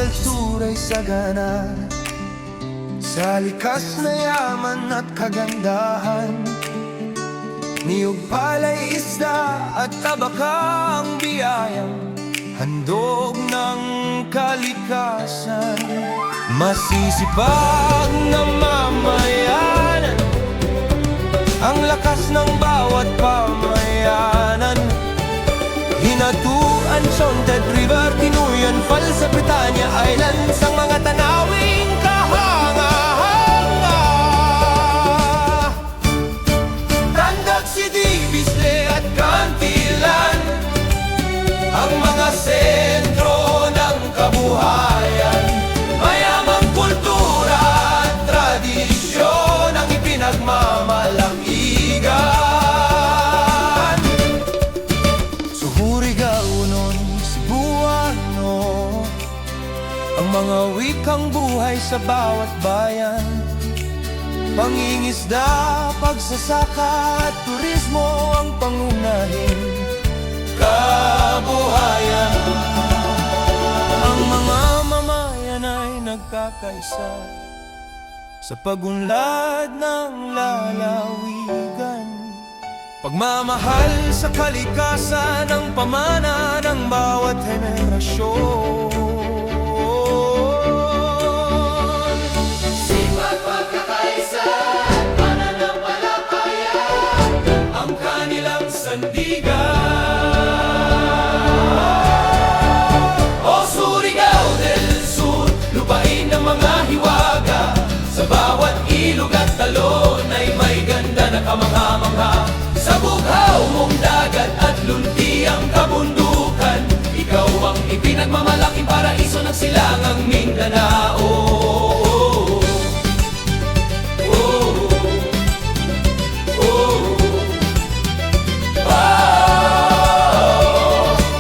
del Sur ay sagana sa likas na yaman at kagandahan. Niyog, palay, isda at tabaka ang biyayang handog ng kalikasan. Masisipag na mamayanan, ang lakas ng bawat pamayanan. Hinatuan, Sonted River, Tinuyan, Falls sa Britanya Islands, ang mga tanawing kahanga-hanga. Tandag, City, Bisle at Cantilan, ang mga sentro ng kabuhayan. Mayamang kultura at tradisyon ang ipinagmamalakigan. Surigao nun, Cebuano, ang mga wikang buhay sa bawat bayan. Pangingisda, pagsasaka at turismo ang pangunahing kabuhayan. Ang mga mamayan ay nagkakaisa sa pagunlad ng lalawigan. Pagmamahal sa kalikasan ang pamana ng bawat henerasyon. Sipag, pagkakaisa at pananampalataya ang kanilang sandigan. O Surigao del Sur, lupain ng mga hiwaga, sa bawat ilog at talon ay may ganda na kamangha-mangha. Sa bughaw mong dagat at luntiang kabundukan, ikaw ang ipinagmamalaking paraiso ng silangang Mindanao.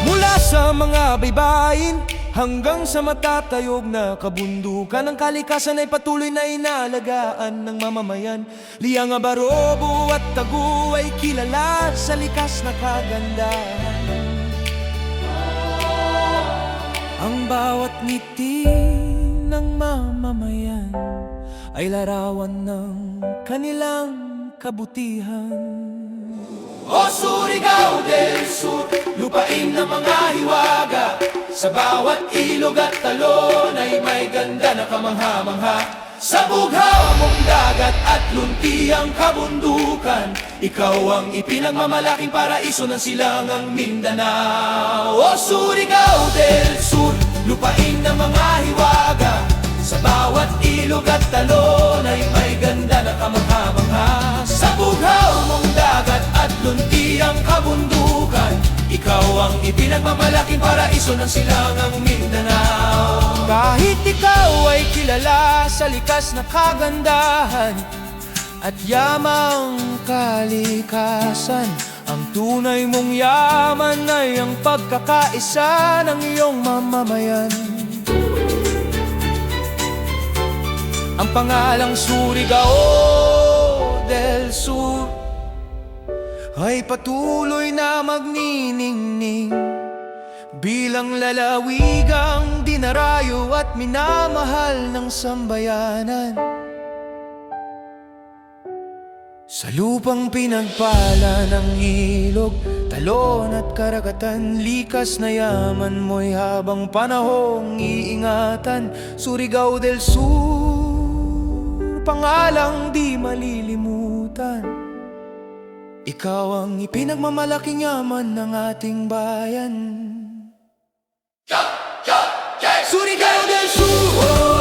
Mula sa mga baybayin hanggang sa matatayog na kabundukan, ang kalikasan ay patuloy na inalagaan ng mamamayan. Liang, Abarobo at Tagu ay kilala sa likas na kagandahan. Ang bawat ngiti ng mamamayan ay larawan ng kanilang kabutihan. O Surigao del Sur, lupain ng mga hiwaga, sa bawat ilog at talon ay may ganda na kamangha-mangha. Sa bughaw mong dagat at luntiang kabundukan, ikaw ang ipinagmamalaking paraiso ng silangang Mindanao. O Surigao del Sur, lupain ng mga hiwaga, sa bawat ilog at talon ay may ganda na kamangha-mangha. Sa bughaw mong dagat at luntiang kabundukan, ikaw ang ipinagmamalaking paraiso ng silangang Mindanao. Kahit ikaw ay kilala sa likas na kagandahan at yamang kalikasan, ang tunay mong yaman ay ang pagkakaisa ng iyong mamamayan. Ang pangalang Surigao del Sur ay patuloy na magniningning bilang lalawigang dinarayo at minamahal ng sambayanan. Sa lupang pinagpala ng ilog, talon at karagatan, likas na yaman mo'y habang panahong iingatan. Surigao del Sur, pangalang di malilimutan. Ikaw ang ipinagmamalaking yaman ng ating bayan. Surigao del Sur.